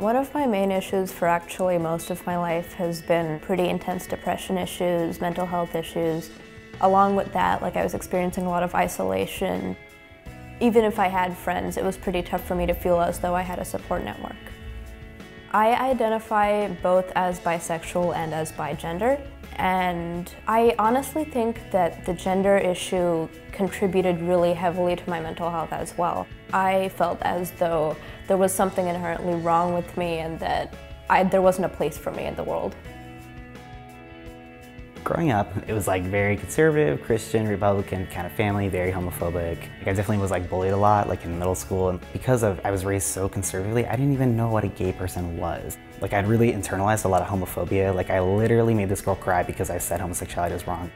One of my main issues for actually most of my life has been pretty intense depression issues, mental health issues. Along with that, I was experiencing a lot of isolation. Even if I had friends, it was pretty tough for me to feel as though I had a support network. I identify both as bisexual and as bigender, and I honestly think that the gender issue contributed really heavily to my mental health as well. I felt as though there was something inherently wrong with me and that there wasn't a place for me in the world. Growing up, it was very conservative, Christian, Republican kind of family, very homophobic. I definitely was bullied a lot in middle school, and because I was raised so conservatively, I didn't even know what a gay person was. I'd really internalized a lot of homophobia. I literally made this girl cry because I said homosexuality was wrong.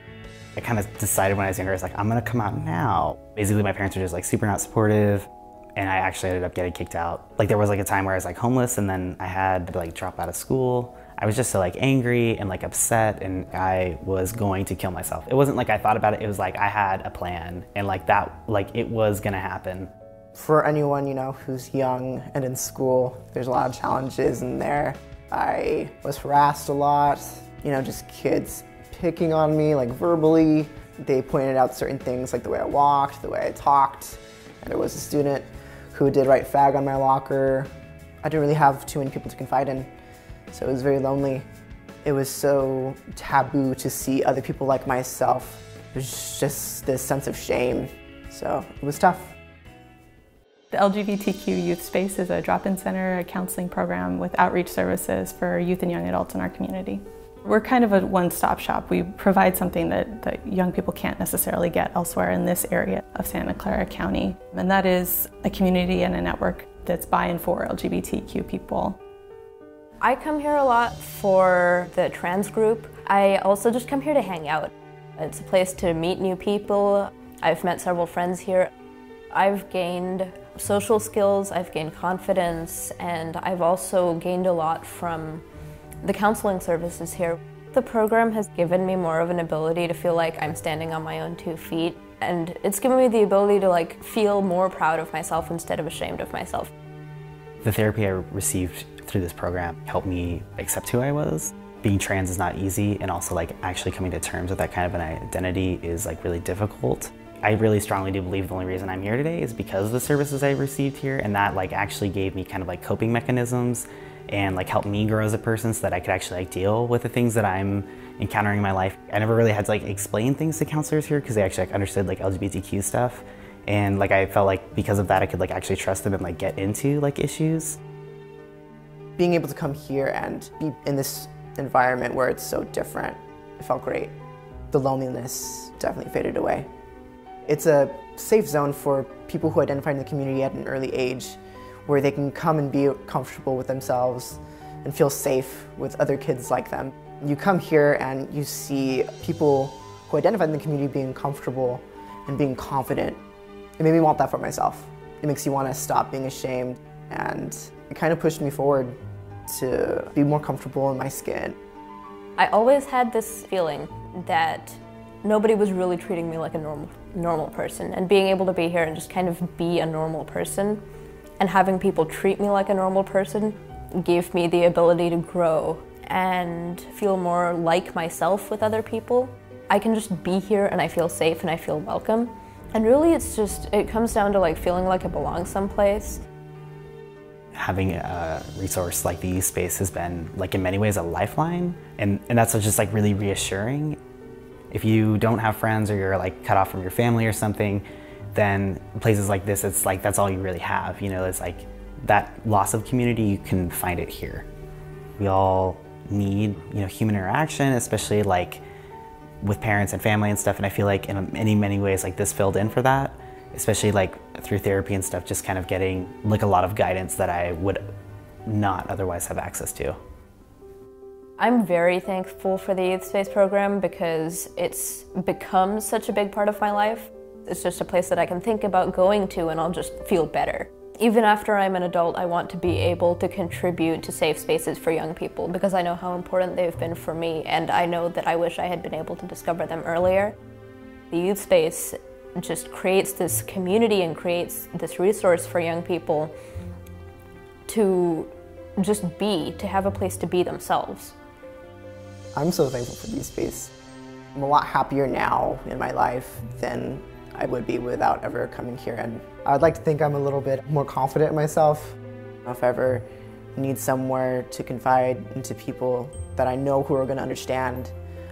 I kind of decided when I was younger, I was I'm gonna come out now. Basically my parents were just super not supportive, and I actually ended up getting kicked out. There was a time where I was homeless, and then I had to drop out of school. I was just so angry and upset, and I was going to kill myself. It wasn't I thought about it, it was I had a plan, and it was gonna happen. For anyone, who's young and in school, there's a lot of challenges in there. I was harassed a lot, just kids picking on me, verbally. They pointed out certain things, the way I walked, the way I talked. And there was a student who did write fag on my locker. I didn't really have too many people to confide in, so it was very lonely. It was so taboo to see other people like myself. It was just this sense of shame, so it was tough. The LGBTQ Youth Space is a drop-in center, a counseling program with outreach services for youth and young adults in our community. We're kind of a one-stop shop. We provide something that young people can't necessarily get elsewhere in this area of Santa Clara County, and that is a community and a network that's by and for LGBTQ people. I come here a lot for the trans group. I also just come here to hang out. It's a place to meet new people. I've met several friends here. I've gained social skills, I've gained confidence, and I've also gained a lot from the counseling services here. The program has given me more of an ability to feel like I'm standing on my own 2 feet, and it's given me the ability to feel more proud of myself instead of ashamed of myself. The therapy I received through this program helped me accept who I was. Being trans is not easy, and also actually coming to terms with that kind of an identity is really difficult. I really strongly do believe the only reason I'm here today is because of the services I received here, and that actually gave me kind of coping mechanisms and helped me grow as a person so that I could actually deal with the things that I'm encountering in my life. I never really had to explain things to counselors here because they actually understood LGBTQ stuff, and I felt because of that I could actually trust them and get into issues. Being able to come here and be in this environment where it's so different, it felt great. The loneliness definitely faded away. It's a safe zone for people who identify in the community at an early age, where they can come and be comfortable with themselves and feel safe with other kids like them. You come here and you see people who identify in the community being comfortable and being confident. It made me want that for myself. It makes you want to stop being ashamed, and it kind of pushed me forward to be more comfortable in my skin. I always had this feeling that nobody was really treating me like a normal person, and being able to be here and just kind of be a normal person and having people treat me like a normal person gave me the ability to grow and feel more like myself with other people. I can just be here and I feel safe and I feel welcome. And really it comes down to feeling like I belong someplace. Having a resource like the Youth Space has been in many ways a lifeline, and that's just really reassuring. If you don't have friends or you're cut off from your family or something, then places like this, it's that's all you really have. It's that loss of community, you can find it here. We all need human interaction, especially with parents and family and stuff, and I feel in many ways this filled in for that, especially through therapy and stuff, just kind of getting a lot of guidance that I would not otherwise have access to. I'm very thankful for the Youth Space program because it's become such a big part of my life. It's just a place that I can think about going to and I'll just feel better. Even after I'm an adult, I want to be able to contribute to safe spaces for young people because I know how important they've been for me, and I know that I wish I had been able to discover them earlier. The Youth Space just creates this community and creates this resource for young people to just be, to have a place to be themselves. I'm so thankful for Youth Space. I'm a lot happier now in my life than I would be without ever coming here, and I'd like to think I'm a little bit more confident in myself. If I ever need somewhere to confide into people that I know who are going to understand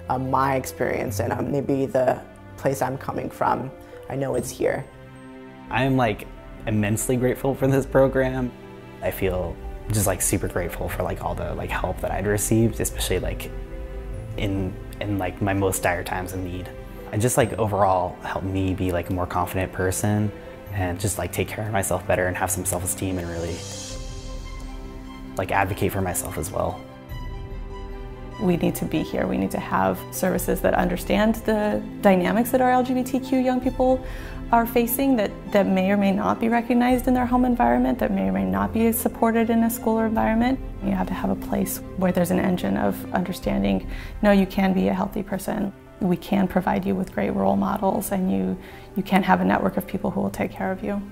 my experience and maybe the place I'm coming from, I know it's here. I'm like immensely grateful for this program. I feel just like super grateful for like all the like help that I'd received, especially like in like my most dire times of need. And just like overall helped me be like a more confident person and just like take care of myself better and have some self-esteem and really like advocate for myself as well. We need to be here. We need to have services that understand the dynamics that our LGBTQ young people are facing that may or may not be recognized in their home environment, that may or may not be supported in a school or environment. You have to have a place where there's an engine of understanding, no, you can be a healthy person. We can provide you with great role models, and you can have a network of people who will take care of you.